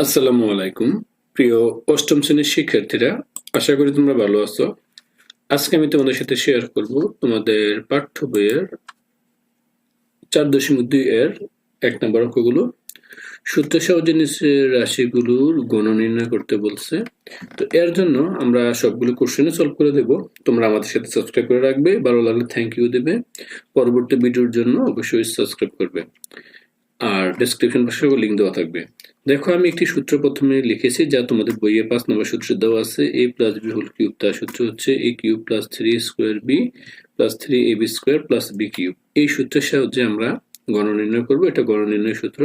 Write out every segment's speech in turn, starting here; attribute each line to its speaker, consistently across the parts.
Speaker 1: আসসালামু আলাইকুম। প্রিয় অষ্টম শ্রেণীর শিক্ষার্থীরা, আশা করি তোমরা ভালো আছো। আজকে আমি তোমাদের সাথে শেয়ার করব তোমাদের পাঠ্য বইয়ের 4.2 এর 1 নম্বর অঙ্কগুলো। সূত্র সাহায্যে নিচের রাশিগুলোর গণ নির্ণয় করতে বলছে। তো এর জন্য আমরা সবগুলো কোশ্চেনে সলভ করে দেব। তোমরা আমাদের সাথে সাবস্ক্রাইব করে রাখবে, ভালো লাগলে থ্যাংক ইউ দেবে। পরবর্তী ভিডিওর জন্য অবশ্যই সাবস্ক্রাইব করবে। আর ডেসক্রিপশন বক্সে লিঙ্ক দেওয়া থাকবে। দেখো, আমি একটি সূত্র প্রথমে লিখেছি যা তোমাদের বইয়ে 5 নম্বর সূত্র দেওয়া আছে। a plus b whole cube, তার সূত্র হচ্ছে a cube plus 3 square b plus 3ab square plus b cube. এই সূত্রের সাহায্যে আমরা গণ নির্ণয় করব। এটা গণ নির্ণয় সূত্র।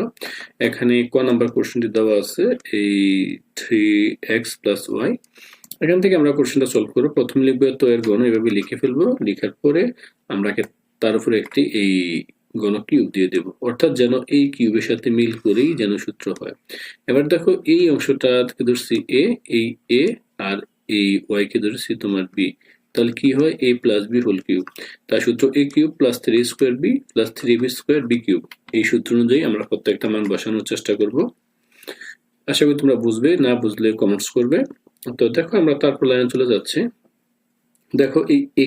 Speaker 1: এখানে ক নাম্বার কোশ্চেনটি দেওয়া আছে এই 3x প্লাস y। এখান থেকে আমরা কোশ্চেনটা সলভ করবো। প্রথমে লিখবো তো এর গণ, এভাবে লিখে ফেলবো। লিখার পরে আমরা তার উপরে একটি এই গণ কিউব দিয়ে দেব, অর্থাৎ যেন এই কিউবের সাথে মিল করেই যেন সূত্র হয়। এবার দেখো, এই অংশটা ধরছি এ, এই এ, আর এই ওয়াই কে ধরছি তোমার বি। তাহলে কি হয়? a plus B whole cube, তার সূত্র a cube plus 3 square B plus 3b square B cube. এই সূত্র অনুযায়ী আমরা প্রত্যেকটা মান বসানোর চেষ্টা করব। আশা করি তোমরা বুঝবে, না বুঝলে কমেন্টস করবে। তো দেখো, আমরা তারপর লাইনে চলে যাচ্ছি। দেখো, এই a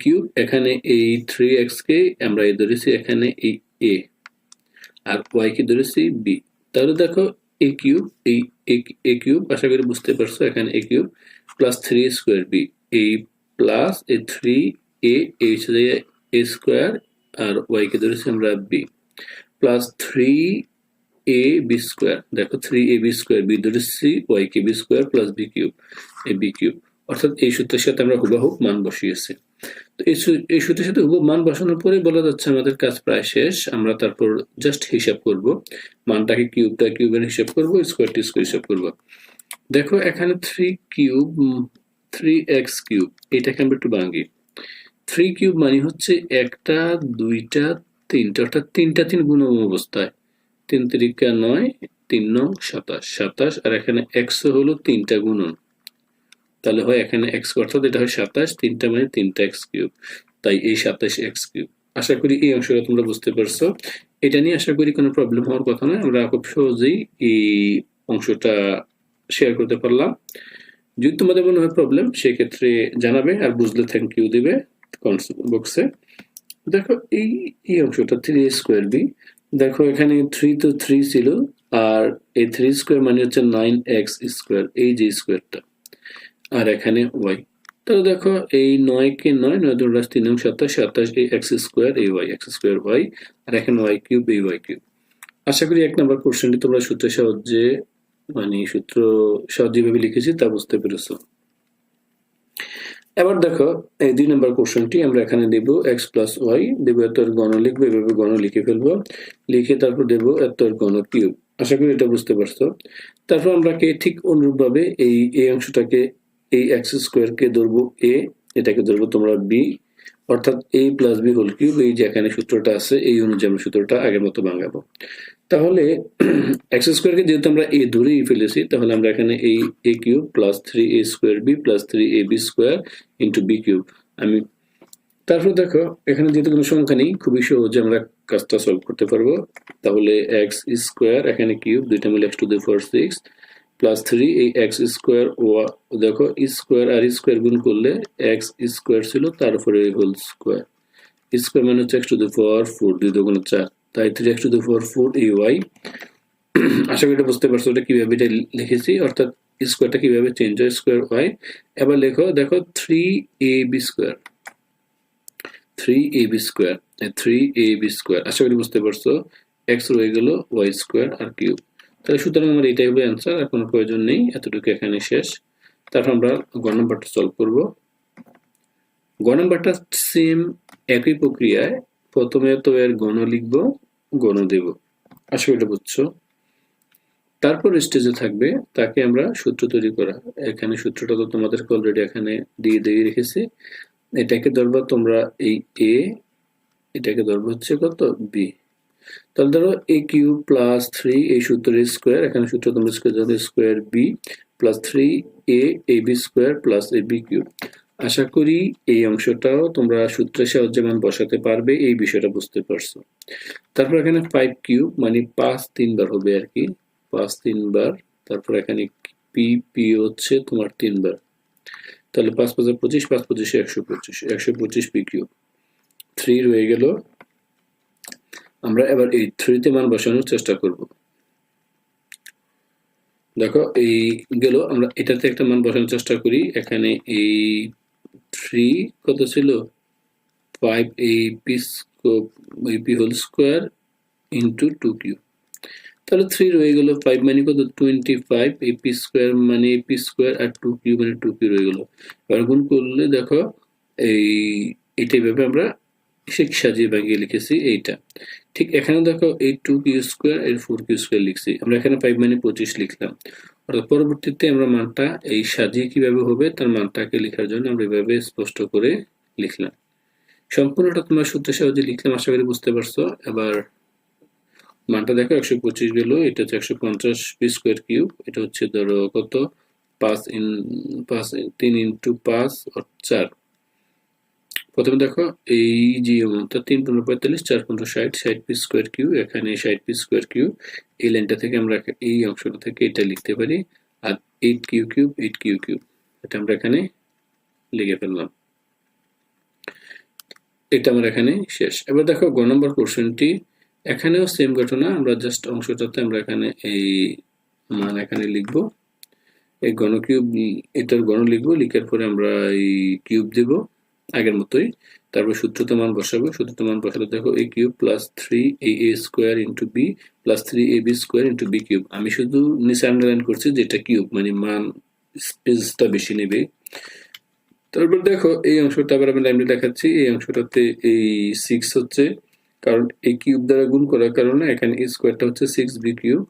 Speaker 1: কিউব, এখানে এই 3x কে আমরা এ ধরেছি, এখানে এই a, আর y কে ধরেছি b। তাহলে দেখো, a কিউব, এই a কিউব, আশা করি বুঝতে পারছো। এখানে a cube plus 3 square b, এই প্লাস এই 3a, এই হচ্ছে a স্কোয়ার, আর y কে ধরেছি আমরা b, প্লাস 3ab স্কোয়ার। দেখো, 3ab স্কোয়ার, b ধরেছি, y কে b square plus b cube, এই b কিউব। অর্থাৎ এই সূত্রের সাথে আমরা হুবহু মান বসিয়েছি। তো এই সূত্রের সাথে হুবহু মান বসানোর পরে বলা যাচ্ছে আমাদের কাজ প্রায় শেষ। আমরা তারপর জাস্ট হিসাব করব, মানটাকে কিউবের হিসাব করব, স্কোয়ারটি স্কোয়ার হিসাব করব। দেখো, এখানে 3x কিউব, এটাকে আমরা একটু ভাঙি। 3 কিউব মানে হচ্ছে একটা, দুইটা, তিনটা, অর্থাৎ তিনটা তিন গুণন অবস্থায়। 3 তিরিকা 9, 3 নং 27, 27, আর এখানে x হলো তিনটা গুণন। তাহলে হয় এখানে x, অর্থাৎ এটা হয় 27, তিনটা মানে 3টা x কিউব, তাই এই 27x কিউব। আশা করি এই অংশটা তোমরা বুঝতে পারছো। এটা নিয়ে আশা করি কোনো প্রবলেম হওয়ার কথা নয়। আমরা খুব সহজেই এই অংশটা শেয়ার করতে পারলাম। যদি তোমাদের মনে হয় প্রবলেম, সেক্ষেত্রে জানাবে, আর বুঝলে থ্যাংক ইউ দিবে কমেন্টস বক্সে। দেখো, এই অংশটা 3a²b। দেখো, এখানে 3 তো 3 ছিল, আর এই 3 স্কোয়ার মানে হচ্ছে 9x স্কোয়ার, এই যে স্কোয়ারটা, আর এখানে y। তাহলে দেখো, এই 9 কে 9, 9 দুগুণ 3 এবং 27, 27, এই x স্কোয়ার, এই y, x স্কোয়ার y, আর এখানে y কিউব, এই y কিউব। আশা করি 1 নম্বর কোশ্চেনটি তোমরা সূত্রের সাহায্যে, মানে সূত্র সাহায্যে যেভাবে লিখেছি তা বুঝতে পেরেছো। এবার দেখো, এই 2 নম্বর কোশ্চেনটি আমরা এখানে দেব x প্লাস y, দেব এত এর গণ লিখবো, এভাবে গণ লিখে ফেলবো। লিখে তারপর দেব এত এর গণ কিউব। আশা করি এটা বুঝতে পারছো। তারপর আমরা ঠিক অনুরূপভাবে এই অংশটাকে, এই x স্কোয়ার কে ধরবো a, এটাকে ধরবো তোমরা b, অর্থাৎ a plus b whole cube. এই যে এখানে সূত্রটা আছে, এই অনুযায়ী আমরা সূত্রটা আগের মতো ভাঙাবো। তাহলে x স্কোয়ারকে যেহেতু আমরা a ধরেই ফেলেছি, তাহলে আমরা এখানে এই a cube plus 3a²b plus 3ab square into b cube. তারপর দেখো, এখানে যেহেতু কোনো সংখ্যা নেই, খুবই সহজে আমরা কাজটা সলভ করতে পারবো। তাহলে x স্কোয়ার, এখানে কিউব, দুইটা মিলে x to the power 6 plus 3, এই x স্কোয়ার, দেখো স্কোয়ার আর স্কোয়ার গুণ করলে x স্কোয়ার ছিল, তার উপরে হোল স্কোয়ার। স্কোয়ার মানে হচ্ছে x টু দি পাওয়ার 4, 2 দুগুণ 4, তাই 3x টু দি পাওয়ার 4 এই y। আশা করি এটা বুঝতে পারছো এটা কিভাবে এটা লিখেছি, অর্থাৎ স্কোয়ারটা কিভাবে চেঞ্জ হয়, স্কোয়ার y। এবার লেখো, দেখো 3ab square, 3ab square, 3ab square. আশা করি বুঝতে পারছো। x রয়ে গেল y স্কোয়ার আর কিউব। তাহলে সুতরাং আমার এটাই হবে অ্যান্সার, আর কোনো প্রয়োজন নেই, এতটুকু এখানে শেষ। তারপর আমরা গ নাম্বারটা সলভ করব। গ নাম্বারটা সেম একই প্রক্রিয়ায়, প্রথমে তো এর গণ লিখবো, গণ দেব। আশা করি এটা বুঝছো। তারপর স্টেজে থাকবে তাকে আমরা সূত্র তৈরি করা। এখানে সূত্রটা তো তোমাদেরকে অলরেডি এখানে দিয়ে রেখেছি। এটাকে ধরবা তোমরা এই a, এটাকে ধরবো হচ্ছে কত b। তাহলে ধরো a কিউব প্লাস 3, এই সূত্রের স্কোয়ার, এখানে সূত্র তোমরা square b plus 3ab square plus ab cube. আশা করি এই অংশটাও তোমরা সূত্রের সাহায্যে মান বসাতে পারবে, এই বিষয়টা বুঝতে পারছো। তারপর এখানে 5 কিউব মানে 5 3 বার হবে আর কি, 5 3 বার, তারপর এখানে পি পি হচ্ছে তোমার 3 বার, তাহলে 5 5 25, 5 25 125, 125 পি কিউব। 3 রয়ে গেল। আমরা এবার এই 3 তে মান বসানোর চেষ্টা করব। দেখো এই গেল, আমরা এটাতে একটা মান বসানোর চেষ্টা করি। এখানে এই 3 কত ছিল, 5 P whole square into 2 cube. তাহলে 3 রয়ে গেল, 5 মানে কত 25, পি স্কোয়ার মানে পি স্কোয়ার, আর 2 কিউব মানে 2 কিউব রয়ে গেল। এবার গুণ করলে দেখো এইটা এইভাবে আমরা সাজিয়ে বাগিয়ে লিখেছি এইটা। ঠিক এখানে দেখো এই 2 কিউ স্কোয়ার এর 4 কিউ স্কোয়ার লিখছি আমরা, এখানে 5 মানে 25 লিখলাম। অর্থাৎ পরবর্তীতে আমরা মানটা এই সাজিয়ে কিভাবে হবে তার মানটাকে লেখার জন্য আমরা এভাবে স্পষ্ট করে লিখলাম। সম্পূর্ণটা তোমার সূত্রের সাহায্যে লিখলাম, আশা করি বুঝতে পারছো। এবার মানটা দেখো 125 গেল, এটা হচ্ছে 150 পি স্কোয়ার কিউব, এটা হচ্ছে ধরো কত 3 ইন্টু 5 4। প্রথমে দেখো এই যে অঙ্কটা 3 15 45, 4 15 60, 60 পি স্কোয়ার কিউব, এখানে 60 পি স্কোয়ার কিউব। এই লাইনটা থেকে আমরা এই অংশটা থেকে এটা লিখতে পারি, আর 8 কিউ কিউব 8 কিউ কিউব, এটা আমরা এখানে লিখে ফেললাম। এটা আমার এখানে শেষ। এবার দেখো গ নম্বর কোশ্চেনটি, এখানেও সেম ঘটনা, আমরা জাস্ট অংশটাতে আমরা এখানে এই মান এখানে লিখব, এই ঘন কিউব এটার ঘন লিখবো, লিখার পরে আমরা এই কিউব দেব আগের মতোই, তারপর সূত্রতে মান বসাবো। সূত্রতে মান বসালে দেখো a cube plus 3a square into B plus 3ab square into B cube. আমি শুধু নিচে আন্ডারলাইন করছি যেটা কিউব মানে মান স্পেসটা বেশি নেবে। তারপর দেখো এই অংশটা আবার আমি লাইনে দেখাচ্ছি, এই অংশটাতে এই 6 হচ্ছে, কারণ এই কিউব দ্বারা গুণ করার কারণে এখানে স্কোয়ারটা হচ্ছে 6b কিউব,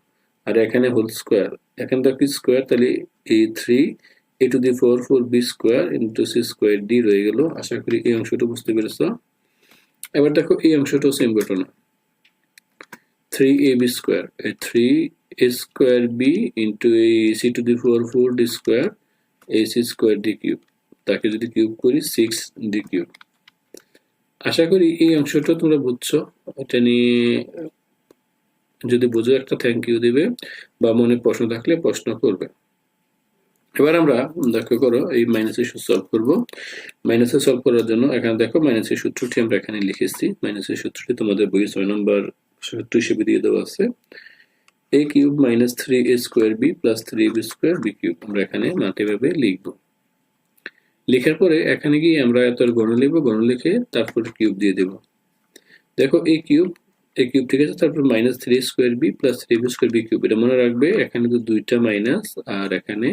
Speaker 1: আর এখানে হোল স্কোয়ার, এখানে দেখো স্কোয়ার, তাহলে এই 3a to the 4b square into c square d রয়ে গেল। আশা করি এই অংশটা বুঝতে পেরেছো। এবার দেখো এই অংশটাও সেম ঘটনা, 3ab square, 3a square b into এই c to the 4d square ac square d cube, তাকে যদি কিউব করি 6d কিউব। আশা করি এই অংশটা তোমরা বুঝছো। এটা নিয়ে যদি বুঝো একটা থ্যাংক ইউ দিবে, বা মনে প্রশ্ন থাকলে প্রশ্ন করবে। এবার আমরা দেখো করো এই মাইনাসের সূত্র সলভ করবো। মাইনাসের সলভ করার জন্য এখানে দেখো মাইনাসের সূত্রটি আমরা এখানে লিখেছি। মাইনাসের সূত্রটি তোমাদের বইয়ে 6 নম্বর সূত্র হিসেবে দিয়ে দেওয়া আছে, a cube minus 3a square b plus 3ab square b cube. আমরা এখানে মানটি ভাবে লিখবো। লেখার পরে এখানে গিয়ে আমরা এত গণ লিখবো, গণ লিখে তারপর কিউব দিয়ে দেব। দেখো a কিউব ঠিক আছে, তারপর minus 3 square B plus 3b square B cube. এটা মনে রাখবে, এখানে তো দুইটা মাইনাস আর এখানে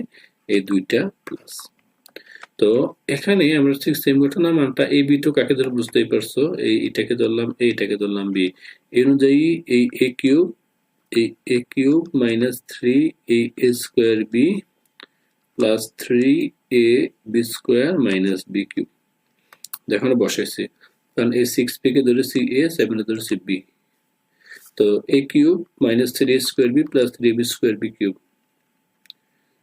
Speaker 1: এই দুইটা প্লাস। তো এখানে আমরা ঠিক সেম ঘটনা, মানটা a b তো কাকে ধরে বুঝতেই পারছো, এইটাকে ধরলাম a, এটাকে ধরলাম b। এই অনুযায়ী এই a cube minus 3a square b plus 3ab square minus b cube দেখো বসাইছি, কারণ এই 6b কে ধরেছি a, 7 এ ধরেছি b। তো a cube minus 3a square b plus 3ab square b cube.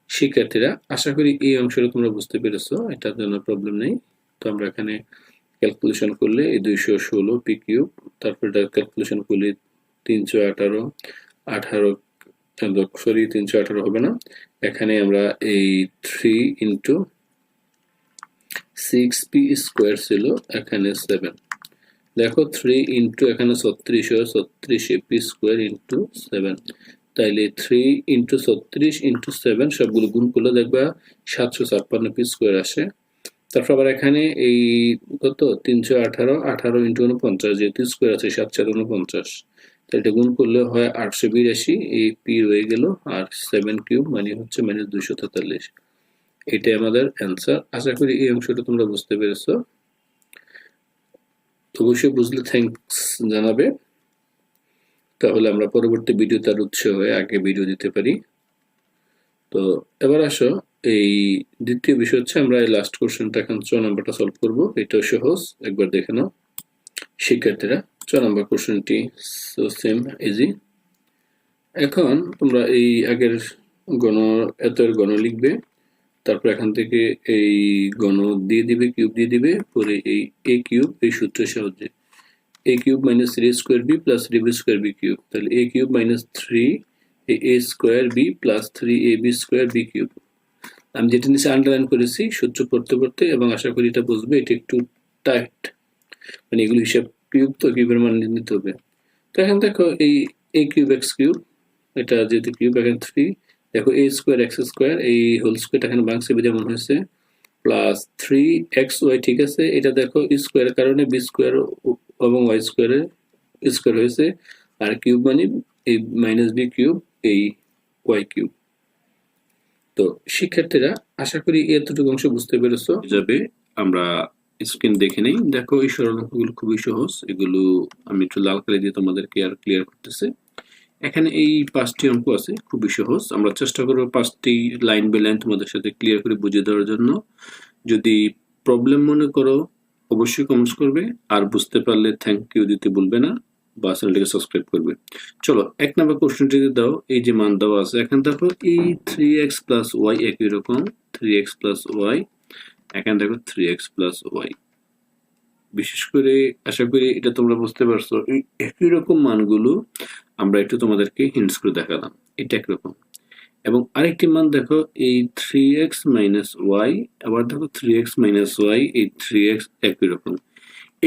Speaker 1: শিক্ষার্থীরা আশা করি এই অংশটা তোমরা বুঝতে পেরেছো, এটার জন্য প্রবলেম নেই। তো আমরা এখানে ক্যালকুলেশন করলে এই 216 পি কিউব, তারপর এটা ক্যালকুলেশন করলে 318 318 হবে না, এখানে আমরা এই 3 ইন্টু 6p স্কোয়ার ছিল, এখানে 7। দেখো 3 ইন্টু এখানে 36 পি স্কোয়ার ইন্টু 7, তাইলে 3 ইন্টু 36 ইন্টু 7 সবগুলো গুণ করলে দেখবা 756 পি স্কোয়ার আসে। তারপর আবার এখানে এই কত 318 ইন্টু 49, যেহেতু স্কোয়ার আছে 749, তাহলে এটা গুণ করলে হয় 882, এই পি রয়ে গেল, আর 7 কিউব মানে হচ্ছে মাইনাস 243। এটাই আমাদের অ্যান্সার। আশা করি এই অংশটা তোমরা বুঝতে পেরেছো। অবশ্যই বুঝলে থ্যাঙ্কস জানাবে, তাহলে আমরা পরবর্তী ভিডিও তার উৎসাহ হয়ে আগে ভিডিও দিতে পারি। তো এবার আসো এই দ্বিতীয় বিষয় হচ্ছে, আমরা এই লাস্ট কোশ্চেনটা এখন 6 নম্বরটা সলভ করব। এটাও সহজ, একবার দেখে নাও শিক্ষার্থীরা। 6 নম্বর কোশ্চেনটি সো সেম ইজি। এখন তোমরা এই আগের এতের গণ লিখবে, তারপর এখান থেকে এই গণ দিয়ে দিবে, কিউব দিয়ে দিবে, পরে এই a কিউব এই সূত্রের সাহায্যে a cube minus 3 square B plus 3b square B cube, তাহলে a cube minus 3 A square B plus 3ab square B cube. আমি যেটা নিচে আন্ডারলাইন করেছি সূত্র পড়তে পড়তে, এবং আশা করি এটা বুঝবে। এটা একটু টাইট, মানে এগুলো হিসাব কিউব, তো কিউবের মান নিতে হবে। তো এখন দেখো এই এ কিউব এক্স কিউব, এটা যেহেতু কিউব, এখানে 3, দেখো এ স্কোয়ার এক্স স্কোয়ার, এই হোল স্কোয়ারটা এখানে বাংসে যেমন হয়েছে, প্লাস 3xy, ঠিক আছে। এটা দেখো স্কোয়ারের কারণে বি স্কোয়ার এবং ওয়াই স্কোয়ারের স্কোয়ার হয়েছে, আর কিউব মানে এই মাইনাস বি কিউব, এই ওয়াই কিউব। তো শিক্ষার্থীরা আশা করি এতটুকু অংশ বুঝতে পেরেছো যাবে। আমরা স্ক্রিন দেখে নেই। দেখো এই সরল অঙ্কগুলো খুবই সহজ, এগুলো আমি একটু লাল কালি দিয়ে তোমাদেরকে আর ক্লিয়ার করতেছি। এখানে এই 5টি অঙ্ক আছে, খুবই সহজ। আমরা চেষ্টা করবো 5টি লাইন বাই লাইন তোমাদের সাথে ক্লিয়ার করে বুঝিয়ে দেওয়ার জন্য। যদি প্রবলেম মনে করো অবশ্যই কমেন্টস করবে, আর বুঝতে পারলে থ্যাংক ইউ দিতে ভুলবে না, বা চ্যানেলটিকে সাবস্ক্রাইব করবে। চলো 1 নম্বর কোশ্চেনটি দাও। এই যে মান দেওয়া আছে, এখানে দেখো এই 3x প্লাস ওয়াই একই রকম, 3x প্লাস ওয়াই, এখানে দেখো 3x প্লাস ওয়াই। বিশেষ করে আশা করি এটা তোমরা বুঝতে পারছো। এই একই রকম মানগুলো আমরা একটু তোমাদেরকে হিন্টস করে দেখালাম, এটা একরকম। এবং আরেকটি মান দেখো এই 3x মাইনাস ওয়াই, আবার দেখো 3x মাইনাস ওয়াই, এই 3x একই রকম।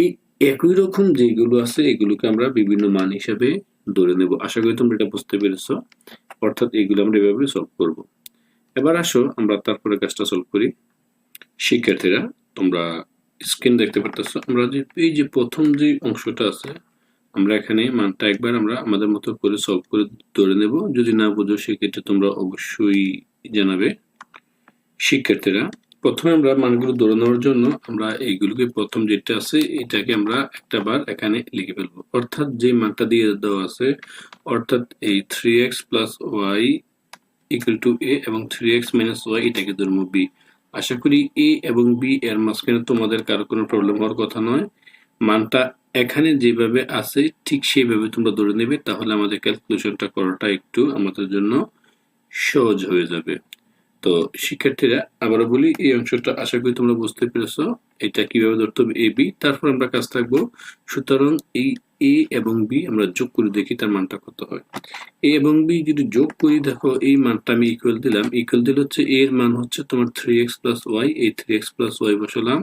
Speaker 1: এই একই রকম যেগুলো আছে এগুলোকে আমরা বিভিন্ন মান হিসাবে ধরে নেব। আশা করি তোমরা এটা বুঝতে পেরেছো। অর্থাৎ এগুলো আমরা এভাবে সলভ করব। এবার আসো আমরা তারপরে কাজটা সলভ করি। শিক্ষার্থীরা তোমরা স্ক্রিন দেখতে পারতেছো। আমরা যে এই যে প্রথম যে অংশটা আছে, আমরা এখানে মানটা একবার আমরা আমাদের মতো করে সলভ করে ধরে নেব। যদি না বুঝো সেক্ষেত্রে তোমরা অবশ্যই জানাবে। শিক্ষার্থীরা প্রথমে আমরা মানগুলো ধরে নেওয়ার জন্য আমরা এইগুলোকে প্রথম যেটা আছে এটাকে আমরা একটা বার এখানে লিখে ফেলবো। অর্থাৎ যে মানটা দিয়ে দেওয়া আছে, অর্থাৎ এই 3x plus Y equal to a এবং 3x মাইনাস ওয়াই এটাকে ধরবো b। আশা করি a এবং b এর মাঝখানে তোমাদের কারো কোনো প্রবলেম হওয়ার কথা নয়। মানটা এখানে যেভাবে আছে ঠিক সেইভাবে তোমরা ধরে নেবে, তাহলে আমাদের ক্যালকুলেশনটা করাটা একটু আমাদের জন্য সহজ হয়ে যাবে। তো শিক্ষার্থীরা আবারও বলি, এই অংশটা আশা করি তোমরা বুঝতে পেরেছো এটা কিভাবে ধরতে হবে এ বি। তারপর আমরা কাজ থাকবো। সুতরাং এই এ এবং বি আমরা যোগ করে দেখি তার মানটা কত হয়। এ এবং বি যদি যোগ করি, দেখো এই মানটা আমি ইকুয়াল দিলাম, ইকুয়াল দিলে হচ্ছে এ এর মান হচ্ছে তোমার 3x প্লাস ওয়াই, এই 3x প্লাস ওয়াই বসালাম,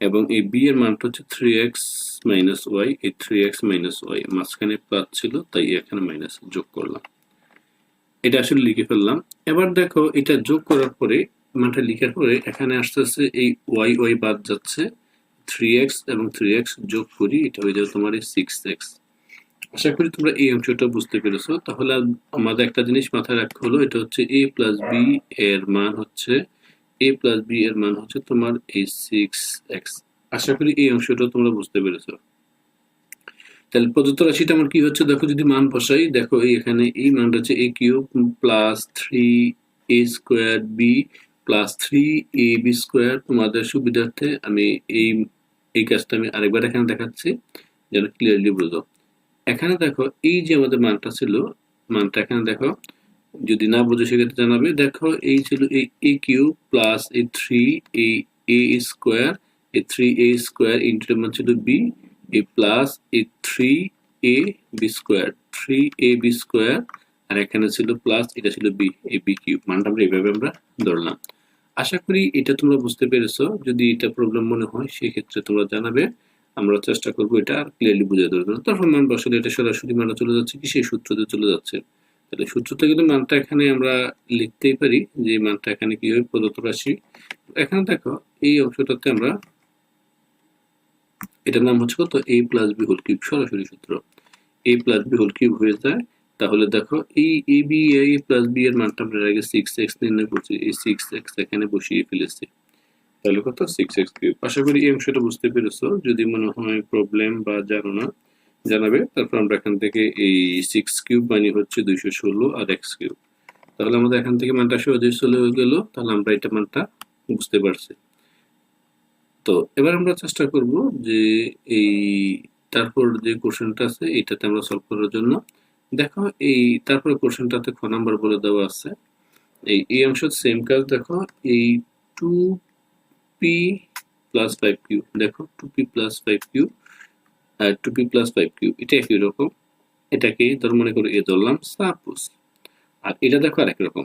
Speaker 1: এবং এই বি এর মানটা হচ্ছে 3x মাইনাস ওয়াই, এই 3x মাইনাস ওয়াই, মাঝখানে প্লাস ছিল তাই এখানে মাইনাস যোগ করলাম। এটা আসলে লিখে ফেললাম। এবার দেখো এটা যোগ করার পরে মানটা লিখার পরে এখানে আসতেছে এই ওয়াই ওয়াই বাদ যাচ্ছে, 3x এবং 3x যোগ করি, এটা হয়ে যাবে তোমার এই 6x। আশা করি তোমরা এই অংশটা বুঝতে পেরেছো। তাহলে আমাদের একটা জিনিস মাথায় রাখতে হলো, এটা হচ্ছে a প্লাস বি এর মান হচ্ছে তোমার এই 6x। আশা করি এই অংশটা তোমরা বুঝতে পেরেছো। তাহলে প্রদত্ত রাশিটা আমার কি হচ্ছে, দেখো যদি মান বসাই, দেখো এখানে এই মানটা হচ্ছে a cube plus 3a square B plus 3ab square. তোমাদের সুবিধার্থে আমি এই কাজটা আমি আরেকবার এখানে দেখাচ্ছি যেন ক্লিয়ারলি বুঝো। এখানে দেখো এই যে আমাদের মানটা ছিল, মানটা এখানে দেখো, যদি না বুঝো সেক্ষেত্রে জানাবে। দেখো এই ছিল এই a কিউব প্লাস এই 3a স্কোয়ার, এই 3a স্কোয়ার ইন্টু মান ছিল b, a প্লাস এই 3ab স্কোয়ার, 3ab স্কোয়ার, আর এখানে ছিল প্লাস, এটা ছিল b, এই b কিউব। মানটা আমরা এইভাবে আমরা ধরলাম। আশা করি এটা তোমরা বুঝতে পেরেছো। যদি এটা প্রবলেম মনে হয় সেক্ষেত্রে তোমরা জানাবে, আমরা চেষ্টা করবো এটা ক্লিয়ারলি বুঝে দেওয়ার জন্য। তারপর মান বসালে এটা সরাসরি মানটা চলে যাচ্ছে কি সেই সূত্রতে চলে যাচ্ছে। তাহলে সূত্রতে কিন্তু মানটা এখানে আমরা লিখতেই পারি যে মানটা এখানে কি হবে, প্রদত্ত রাশি। এখানে দেখো এই অংশটাতে আমরা, এটার নাম হচ্ছে কত, a plus B whole cube, সরাসরি সূত্র a plus B whole cube হয়ে যায়। তাহলে দেখো এই a প্লাস বি এর মানটা আমরা আগে 6x নির্ণয় করছি, এই 6x এখানে বসিয়ে ফেলেছি, তাহলে কত 6x কিউব। আশা করি এই অংশটা বুঝতে পেরেছো। যদি মনে হয় প্রবলেম বা জানো না জানাবে। তারপর আমরা এখান থেকে এই 6 কিউব মানে হচ্ছে 216 আর x কিউব। তাহলে আমাদের এখান থেকে মানটা সহজে চলে গেল। তাহলে আমরা এটা মানটা বুঝতে পারছি। তো এবার আমরা চেষ্টা করব যে এই তারপর যে কোশ্চেনটা আছে এটাতে আমরা সলভ করার জন্য। দেখো এই তারপরে কোশ্চেনটাতে খ নাম্বার বলে দেওয়া আছে। এই অংশ সেম কাজ। দেখো এই 2p প্লাস 5q, দেখো 2p প্লাস 5q আর 2p প্লাস 5q এটা একই রকম। এটাকে ধর মনে করে এ ধরলাম সাপোজ। আর এটা দেখো আরেক রকম,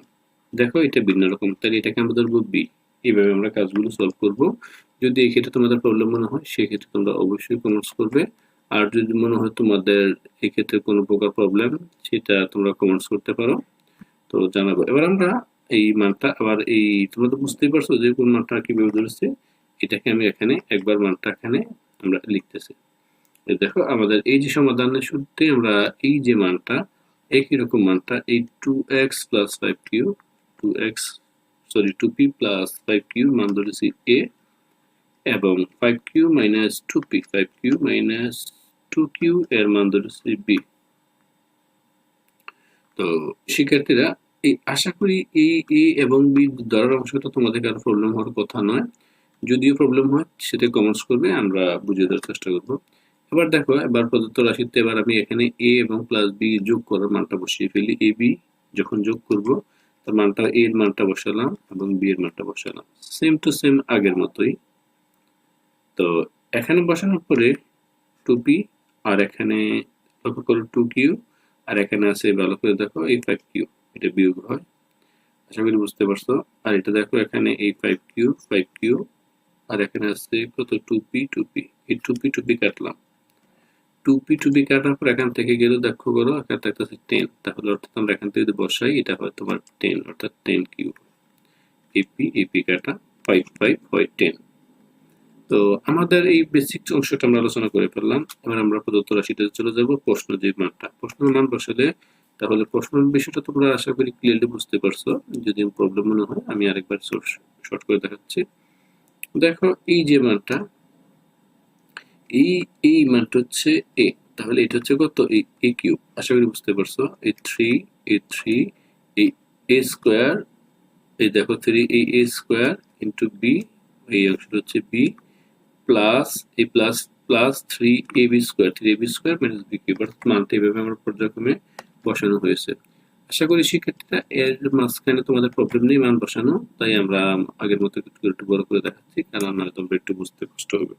Speaker 1: দেখো এটা ভিন্ন রকম, তাহলে এটাকে আমরা ধরবো বি। এইভাবে আমরা কাজগুলো সলভ করব। যদি এই ক্ষেত্রে তোমাদের প্রবলেম মনে হয় সেক্ষেত্রে তোমরা অবশ্যই কমেন্টস করবে। আর যদি মনে হয় তোমাদের এই ক্ষেত্রে কোনো প্রকার প্রবলেম, সেটা তোমরা কমেন্টস করতে পারো, তো জানাবো। এবার আমরা এই মানটা আবার এই, তোমরা তো বুঝতেই পারছো যে কোন মানটা কিভাবে ধরেছে। এটাকে আমি এখানে একবার মানটা এখানে আমরা লিখতেছি। দেখো আমাদের এই যে সমাধানের শুরুতে আমরা এই যে মানটা, একই রকম মানটা এই 2x plus 5q, 2p plus 5q মান ধরেছি a, এবং 5q minus 2p, 5q minus 2q এর মান ধরেছি b। তো শিক্ষার্থীরা এই আশা করি এই a এবং b ধরার অংশটা তোমাদের কারো প্রবলেম হওয়ার কথা নয়। যদিও প্রবলেম হয় সেটা কমেন্টস করবে, আমরা বুঝিয়ে দেওয়ার চেষ্টা করব। এবার দেখো, এবার প্রদত্ত রাশিতে এবার আমি এখানে a এবং প্লাস b যোগ করার মানটা বসিয়ে ফেলি। a b যখন যোগ করব তার মানটা, a এর মানটা বসালাম এবং b এর মানটা বসালাম, সেম টু সেম আগের মতোই। তো এখানে বসানোর পরে 2p, আর এখানে লক্ষ্য করো 2q, আর এখানে আছে ভালো করে দেখো এই 5q, এটা বিয়োগ হয়, আশা করি বুঝতে পারছো। আর এটা দেখো এখানে এই 5q, আর এখানে আছে কত 2p, এই 2p কাটলাম। 2p কাটার পর এখান থেকে গেলে দেখো করো এখানে থাকতেছে 10, তাহলে অর্থাৎ আমরা এখান থেকে যদি বসাই এটা হয় তোমার 10, অর্থাৎ 10 কিউব। এপি কাটা 5 হয় 10। তো আমাদের এই বেসিক অংশটা আমরা আলোচনা করে ফেললাম। এবার আমরা প্রদত্ত রাশিতে চলে যাব প্রশ্ন যে মানটা, প্রশ্নের মান বসালে তাহলে প্রশ্নের বিষয়টা তোমরা আশা করি ক্লিয়ারলি বুঝতে পারছো। যদি প্রবলেম মনে হয় আমি আরেকবার শর্ট করে দেখাচ্ছি। দেখো এই যে মানটা, এই মানটা হচ্ছে a, তাহলে এটা হচ্ছে কত a কিউব, আশা করি বুঝতে পারছো। এই 3 এই a স্কয়ার, এই দেখো 3 এই a স্কয়ার ইনটু b, এই অংশটা হচ্ছে b, প্লাস এই plus plus 3ab square, 3ab square minus b cube, অর্থাৎ মানটা এইভাবে আমার পর্যায়ক্রমে বসানো হয়েছে। আশা করি শিক্ষার্থীরা এর মাঝখানে তোমাদের প্রবলেম নেই মান বসানো, তাই আমরা আগের মতো একটু বড় করে দেখাচ্ছি, কারণ না তোমরা একটু বুঝতে কষ্ট হবে।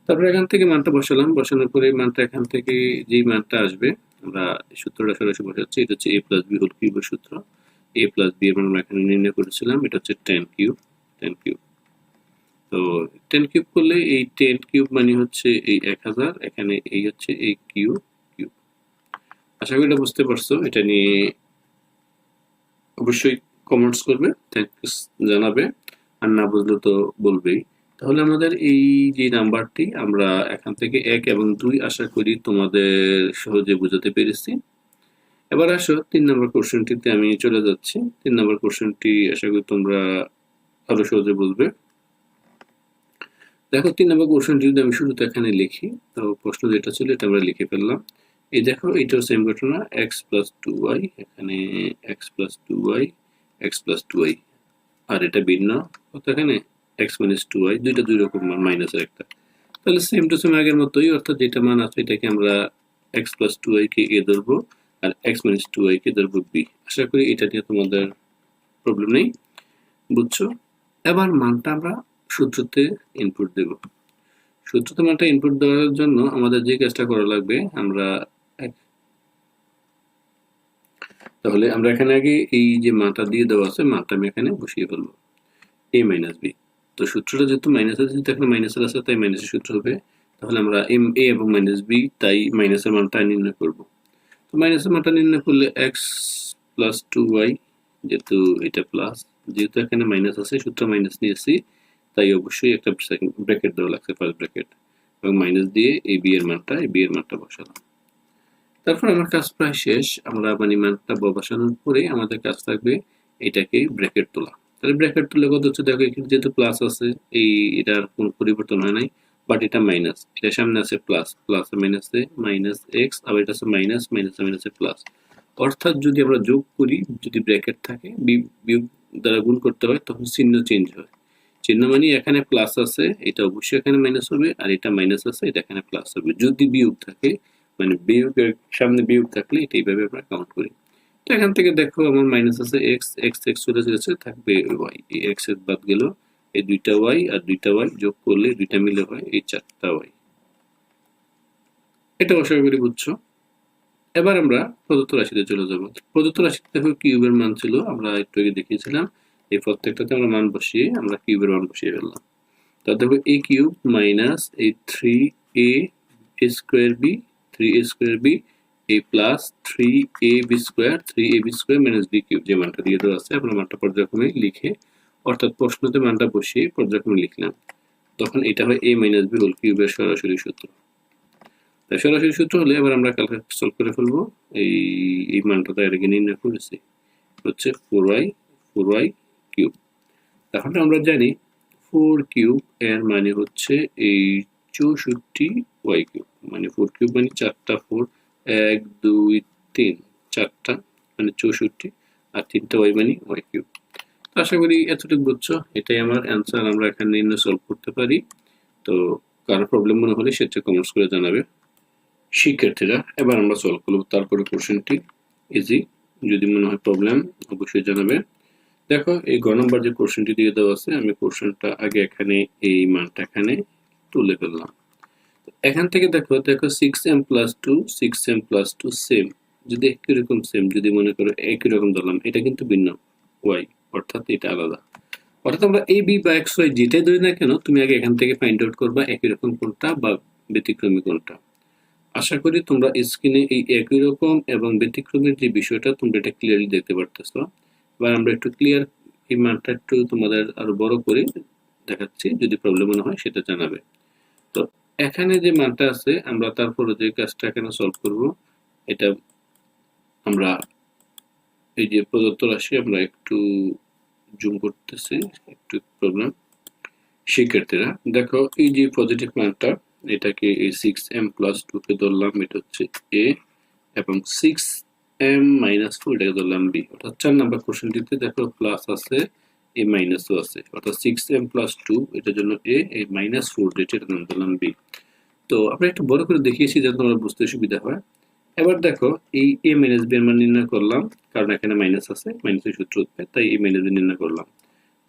Speaker 1: তারপর এখান থেকে মানটা বসালাম, বসানোর পরে মানটা এখান থেকে যেই মানটা আসবে আমরা সূত্রটা সরাসরি বসাচ্ছি। এটা হচ্ছে a প্লাস বি হোল কিউবের সূত্র। a প্লাস বি এর মান আমরা এখানে নির্ণয় করেছিলাম, এটা হচ্ছে 10 কিউব। তো 10 কিউব করলে এই 10 কিউব মানে হচ্ছে এই 1000, এখানে এই হচ্ছে এই কিউব। আশা করি এটা বুঝতে পারছো। এটা নিয়ে অবশ্যই কমেন্টস করবে, থ্যাঙ্কস জানাবে, আর না বুঝলে তো বলবেই। তাহলে আমাদের এই যে নাম্বারটি আমরা এখান থেকে 1 এবং 2 আশা করি তোমাদের সহজে বোঝাতে পেরেছি। এবার আসো 3 নম্বর কোশ্চেনটিতে আমি চলে যাচ্ছি। 3 নম্বর কোশ্চেনটি আশা করি তোমরা আরো সহজে বুঝবে। দেখো 3 নম্বর কোশ্চেনটি যদি আমি শুরুতে এখানে লিখি, তো প্রশ্ন যেটা ছিল এটা আমরা লিখে ফেললাম। এই দেখো এটাও সেম ঘটনা, x প্লাস 2y, এখানে x plus 2y, x plus 2y, আর এটা ভিন্ন কত, এখানে x মাইনাস 2y, দুইটা দুই রকম মান, মাইনাসের একটা। তাহলে সেম টু সেম আগের মতোই, অর্থাৎ যেটা মান আছে এটাকে আমরা x plus 2y K a ধরবো, আর x মাইনাস 2y কে ধরবো b। আশা করি এটা নিয়ে তোমাদের প্রবলেম নেই, বুঝছো। এবার মানটা আমরা সূত্রতে ইনপুট দেব। সূত্রতে মানটা ইনপুট দেওয়ার জন্য আমাদের যে কাজটা করা লাগবে, তাহলে আমরা এখানে আগে এই যে মানটা দিয়ে দেওয়া আছে মানটা আমি এখানে বসিয়ে ফেলবো, a মাইনাস b। তো সূত্রটা যেহেতু মাইনাস আছে, যেহেতু এখানে মাইনাসের আছে তাই মাইনাসের সূত্র হবে। তাহলে আমরা a এবং মাইনাস b, তাই মাইনাসের মানটা নির্ণয় করব। তো মাইনাসের মানটা নির্ণয় করলে x প্লাস 2y, যেহেতু এটা প্লাস, যেহেতু এখানে মাইনাস আছে সূত্র মাইনাস নিয়েছি, তাই অবশ্যই একটা ব্র্যাকেট দেওয়া লাগছে, ফার্স্ট ব্র্যাকেট, এবং মাইনাস দিয়ে এই b এর মানটা বসালাম। তারপর আমার কাজ প্রায় শেষ। আমরা মানে মানটা বসানোর পরে আমাদের কাজ থাকবে এটাকে ব্র্যাকেট তোলা। তাহলে ব্র্যাকেট তুলে কত হচ্ছে দেখো, এখানে যেহেতু প্লাস আছে এই এটার কোনো পরিবর্তন হয় নাই, বাট এটা মাইনাস, এটা সামনে আছে প্লাস, প্লাস মাইনাসে মাইনাস এক্স, আবার এটা আছে মাইনাস, মাইনাসে প্লাস। অর্থাৎ যদি আমরা যোগ করি, যদি ব্র্যাকেট থাকে, বিয়োগ দ্বারা গুণ করতে হয়, তখন চিহ্ন চেঞ্জ হয়। চিহ্ন মানে এখানে প্লাস আছে এটা অবশ্যই এখানে মাইনাস হবে, আর এটা মাইনাস আছে এটা এখানে প্লাস হবে। যদি বিয়োগ থাকে, মানে বিয়োগের সামনে বিয়োগ থাকলে এটা এইভাবে আমরা কাউন্ট করি। তো এখান থেকে দেখো আমার মাইনাস আছে এক্স চলে যাচ্ছে, থাকবে ওয়াই, এই এক্স এর বাদ গেল এই দুইটা ওয়াই, আর দুইটা ওয়াই যোগ করলে দুইটা মিলে হয় এই 4টা ওয়াই। এটা আশা করি বুঝছো। এবার আমরা প্রদত্ত রাশিতে চলে যাব। প্রদত্ত রাশিতে দেখো কিউবের মান ছিল, আমরা একটু আগে দেখিয়েছিলাম। এই প্রত্যেকটাতে আমরা মান বসিয়ে আমরা কিউবের মান বসিয়ে ফেললাম। তা দেখো a কিউব মাইনাস এই 3a square B 3a square B এই plus 3ab square 3ab square minus B cube, যে মানটা দিয়ে দেওয়া আছে আমরা মানটা পর্যায়ক্রমে লিখে, অর্থাৎ প্রশ্নতে মানটা বসিয়ে পর্যায়ক্রমে লিখলাম, তখন এটা হয় a মাইনাস বি হোল কিউবের সরাসরি সূত্র। তাই সরাসরি সূত্র হলে এবার আমরা ক্যালকুলেট সলভ করে ফেলবো। এই মানটা তো এর আগে নির্ণয় করেছি, হচ্ছে 4y কিউব। তাহলে আমরা জানি 4 কিউব এর মানে হচ্ছে এই 64y কিউব, মানে 4 কিউব মানে 4টা 4, 1 2 3 4টা মানে 64, আর 3টা y মানে y কিউব। আশা করি এতটুকু বুঝছো। এটাই আমার অ্যান্সার, আমরা এখানে নির্ণয় সলভ করতে পারি। তো কারো প্রবলেম মনে হলে সেটা কমেন্টস করে জানাবে। শিক্ষার্থীরা এবার আমরা সলভ করব, তারপরে কোশ্চেনটি ইজি, যদি মনে হয় প্রবলেম অবশ্যই জানাবে। দেখো এই গ নম্বর যে কোশ্চেনটি দিয়ে দেওয়া আছে, আমি কোশ্চেনটা আগে এখানে এই মানটা এখানে তুলে ফেললাম। এখান থেকে দেখো 6m plus 2 6m plus 2 same, যদি একই রকম সেম, যদি মনে করো একই রকম ধরলাম, এটা কিন্তু ভিন্ন y, অর্থাৎ এটা আলাদা। অর্থাৎ আমরা a b বা x y যেটাই ধরি না কেন, তুমি আগে এখান থেকে ফাইন্ড আউট করবা একই রকম কোনটা বা ব্যতিক্রমী কোনটা। আশা করি তোমরা স্ক্রিনে এই একই রকম এবং ব্যতিক্রমের যে বিষয়টা তোমরা এটা ক্লিয়ারলি দেখতে পারতেছো। এবার আমরা একটু ক্লিয়ার এই মানটা একটু তোমাদের আরো বড় করে দেখাচ্ছি, যদি প্রবলেম মনে হয় সেটা জানাবে। তো এখানে যে মানটা আছে, আমরা তারপরে যে কাজটা এখানে সলভ করব, এটা আমরা এই যে প্রদত্ত রাশি আমরা একটু জুম করতেছি, একটু প্রবলেম। শিক্ষার্থীরা দেখো এই যে পজিটিভ মানটা, এটাকে এই 6m প্লাস 2 কে ধরলাম, এটা হচ্ছে a, এবং 6m মাইনাস 4 এটাকে ধরলাম b। অর্থাৎ 4 নাম্বার কোশ্চেনটিতে দেখো প্লাস আছে, a মাইনাসও আছে, অর্থাৎ 6m প্লাস 2 এটার জন্য a, এই মাইনাস 4 যেটা এটার নাম ধরলাম b। তো আমরা একটু বড় করে দেখিয়েছি যাতে তোমার বুঝতে সুবিধা হয়। এবার দেখো এই a মাইনাস b এর মান নির্ণয় করলাম, কারণ এখানে মাইনাস আছে, মাইনাসের সূত্র উঠবে, তাই a মাইনাস b নির্ণয় করলাম।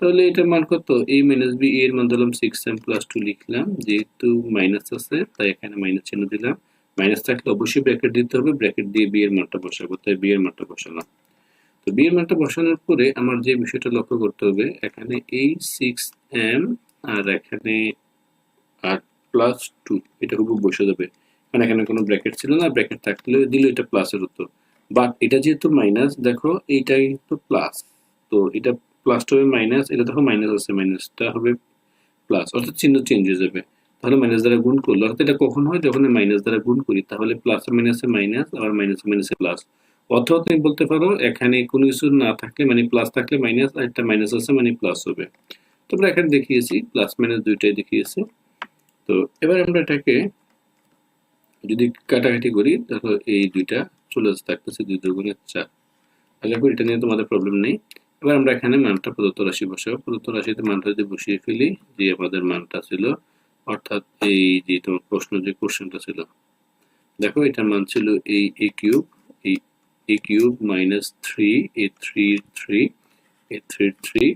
Speaker 1: তাহলে এটার মান কত, a মাইনাস b, এর মান দিলাম 6m প্লাস 2 লিখলাম, যেহেতু মাইনাস আছে তাই এখানে মাইনাস চিহ্ন দিলাম। মাইনাস থাকলে অবশ্যই ব্র্যাকেট দিতে হবে, ব্র্যাকেট দিয়ে b এর মানটা বসাবো, তাই b এর মানটা বসালাম। তো b এর মানটা বসানোর পরে আমার যে বিষয়টা লক্ষ্য করতে হবে, এখানে এই 6m আর এখানে 8 প্লাস 2 এটা খুব বসে যাবে, মানে এখানে কোনো ব্র্যাকেট ছিল না, ব্র্যাকেট থাকলে দিলে এটা প্লাসের হতো, বাট এটা যেহেতু মাইনাস, দেখো এইটা কিন্তু প্লাস, তো এটা প্লাসটা হবে মাইনাস, এটা দেখো মাইনাস আছে, মাইনাসটা হবে প্লাস, অর্থাৎ চিহ্ন চেঞ্জ হয়ে যাবে। তাহলে মাইনাস দ্বারা গুণ করলে, অর্থাৎ এটা কখন হয়, যখন মাইনাস দ্বারা গুণ করি, তাহলে প্লাস মাইনাসে মাইনাস, আবার মাইনাস মাইনাসে প্লাস। অথবা তুমি বলতে পারো এখানে কোনো কিছু না থাকলে, মানে প্লাস থাকলে মাইনাস, আর একটা মাইনাস আছে মানে প্লাস হবে। তোমরা এখানে দেখিয়েছি প্লাস মাইনাস দুইটাই দেখিয়েছি। তো এবার আমরা এটাকে যদি কাটাকাটি করি, দেখো এই দুইটা চলে থাকতেছে 2 দুগুণে 4। আশা করি এটা নিয়ে তোমাদের প্রবলেম নেই। এবার আমরা এখানে মানটা প্রদত্ত রাশি বসাবো, প্রদত্ত রাশিতে মানটা যদি বসিয়ে ফেলি, যে আমাদের মানটা ছিল, অর্থাৎ এই যে তোমার প্রশ্ন যে কোশ্চেনটা ছিল, দেখো এটার মান ছিল এই a কিউব, এই a cube minus 3 a 3 3 a 3 3,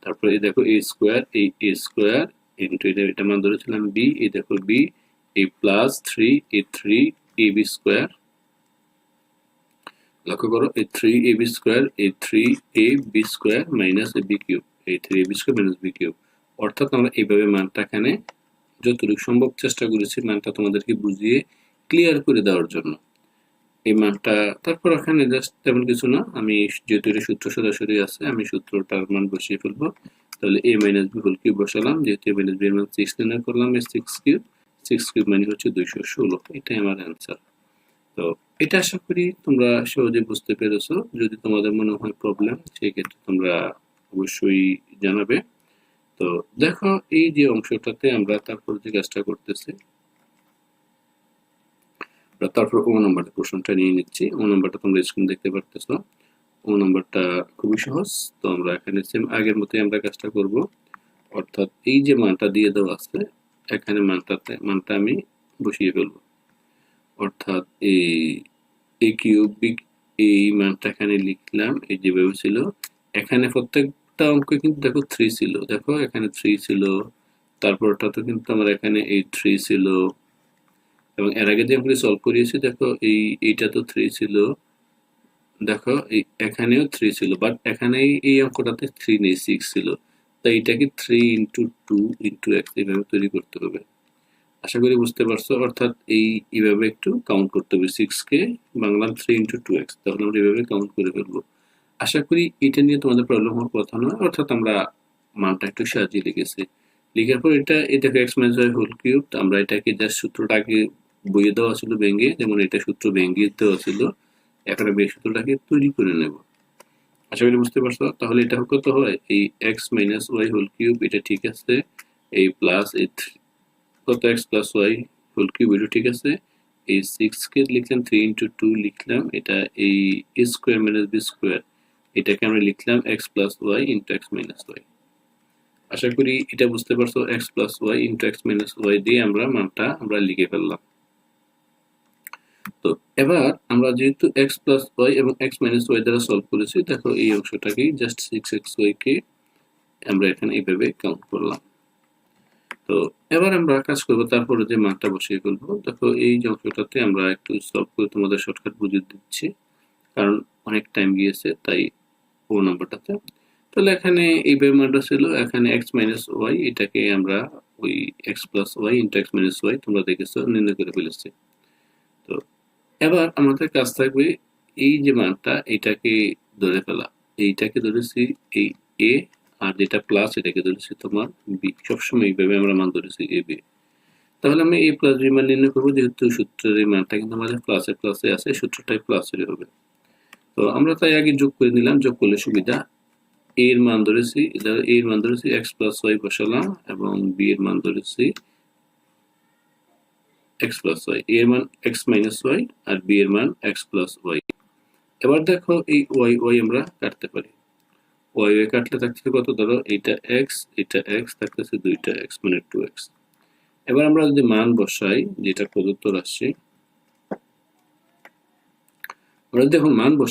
Speaker 1: তারপরে এই দেখো a স্কোয়ার, এই a স্কোয়ার ইন্টু এটা মান ধরেছিলাম b, এই দেখো b, এই প্লাস 3 a 3 ab স্কোয়ার, লক্ষ্য করো এই 3ab স্কোয়ার, এই 3ab square minus ab cube, এই 3ab square minus b cube. অর্থাৎ আমরা এইভাবে মানটা এখানে যতটুকু সম্ভব চেষ্টা করেছি মানটা তোমাদেরকে বুঝিয়ে ক্লিয়ার করে দেওয়ার জন্য। এই মানটা তারপর এখানে জাস্ট তেমন কিছু না, আমি যেহেতু এটা সূত্র সরাসরি আছে, আমি সূত্রটার মান বসিয়ে ফেলবো। তাহলে a minus b whole cube বসালাম, যেহেতু a মাইনাস b এর মান 6 নির্ণয় করলাম, এই 6 কিউব মানে হচ্ছে 216, এটাই আমার অ্যান্সার। তো এটা আশা করি তোমরা সহজে বুঝতে পেরেছো। যদি তোমাদের মনে হয় প্রবলেম, সেই ক্ষেত্রে তোমরা অবশ্যই জানাবে। তো দেখো এই যে অংশটাতে আমরা তারপর যে কাজটা করতেছি, তারপর ও নাম্বারটা কোশ্চেনটা নিয়ে নিচ্ছি। ও নাম্বারটা তোমরা স্ক্রিন দেখতে পারতেছো, ও নাম্বারটা খুবই সহজ। তো আমরা এখানে সেম আগের মতোই আমরা কাজটা করব, অর্থাৎ এই যে মানটা দিয়ে দেওয়া আছে এখানে মানটা আমি বসিয়ে ফেলবো, অর্থাৎ এই কিউবিক এই মানটা এখানে লিখলাম, এই যেভাবে ছিল। এখানে প্রত্যেকটা অঙ্ক কিন্তু দেখো 3 ছিল, দেখো এখানে 3 ছিল, তারপরটা তো কিন্তু আমার এখানে এই 3 ছিল, এবং এর আগে যে আমরা সলভ করিয়েছি দেখো এইটা তো 3 ছিল, দেখো এখানেও 3 ছিল, বাট এখানে এই অঙ্কটাতে 3 নেই, 6 ছিল। তাই এটাকে 3 ইন্টু 2 ইন্টু এক্স এইভাবে তৈরি করতে হবে। আশা করি বুঝতে পারছো। অর্থাৎ এইভাবে একটু কাউন্ট করতে হবে, 6 কে বাংলা 3 ইন্টু 2x, তাহলে আমরা এইভাবে কাউন্ট করে ফেলবো। আশা করি এটা নিয়ে তোমাদের প্রবলেম হওয়ার কথা নয়। অর্থাৎ আমরা মানটা একটু সাজিয়ে লিখেছি, লিখার পর এটা দেখো X minus Y whole cube, আমরা এটাকে জাস্ট সূত্রটাকে বইয়ে দেওয়া ছিল ভেঙে, যেমন এটা সূত্র ভেঙে দেওয়া ছিল, এখন আমি এই সূত্রটাকে তৈরি করে নেব। আশা করি বুঝতে পারছো। তাহলে এটা কত হয়, এই X minus Y whole cube এটা ঠিক আছে, এই প্লাস এই কত X plus Y whole cube এটা ঠিক আছে, এই 6 কে লিখলাম 3 ইন্টু 2 লিখলাম, এটা এই A square minus B square, এটাকে আমরা লিখলাম X plus Y into X minus Y. আশা করি এটা বুঝতে পারছো। X plus Y into X minus Y দিয়ে আমরা মানটা আমরা লিখে ফেললাম। তো এবার আমরা যেহেতু এক্স প্লাস ওয়াই এবং এক্স মাইনাস ওয়াই দ্বারা সলভ করেছি, দেখো এই অংশটাকে জাস্ট 6xy কে আমরা এখানে এইভাবে কাউন্ট করলাম। তো এবার আমরা কাজ করবো, তারপরে যে মানটা বসিয়ে ফেলবো। দেখো এই যে অংশটাতে আমরা একটু সলভ করে তোমাদের শর্টকাট বুঝিয়ে দিচ্ছি, কারণ অনেক টাইম গিয়েছে তাই ও নাম্বারটাতে। তাহলে এখানে এই মানটা ছিল, এখানে এক্স মাইনাস ওয়াই, এটাকে আমরা ওই X plus Y into X minus Y তোমরা দেখেছো নির্ণয় করে ফেলেছি। তো এবার আমাদের কাজ থাকবে এই যে মানটা এটাকে ধরে ফেলা, এইটাকে ধরেছি এই এ, আর যেটা প্লাস এটাকে ধরেছি তোমার বি। সবসময় এইভাবে আমরা মান ধরেছি এ বি। তাহলে আমি এ প্লাস বি মান নির্ণয় করবো, যেহেতু সূত্রের এই মানটা কিন্তু আমাদের প্লাসে প্লাসে আছে, সূত্রটাই প্লাসের হবে। তো আমরা তাই আগে যোগ করে নিলাম, যোগ করলে সুবিধা। এ এর মান ধরেছি, এ এর মান ধরেছি এক্স প্লাস ওয়াই বসালাম, এবং বি এর মান ধরেছি এক্স প্লাস ওয়াই, এর মান এক্স মাইনাস ওয়াই আর বি এর মান এক্স প্লাস ওয়াই। এবার দেখো এই ওয়াই ওয়াই আমরা কাটতে পারি, ওয়াই ওয়াই কাটলে থাকছে কত, ধরো এটা এক্স থাকতেছে দুইটা এক্স মানে 2x। এবার আমরা যদি মান বসাই, যেটা প্রদত্ত রাশি, আমরা যদি এখন মান বসাই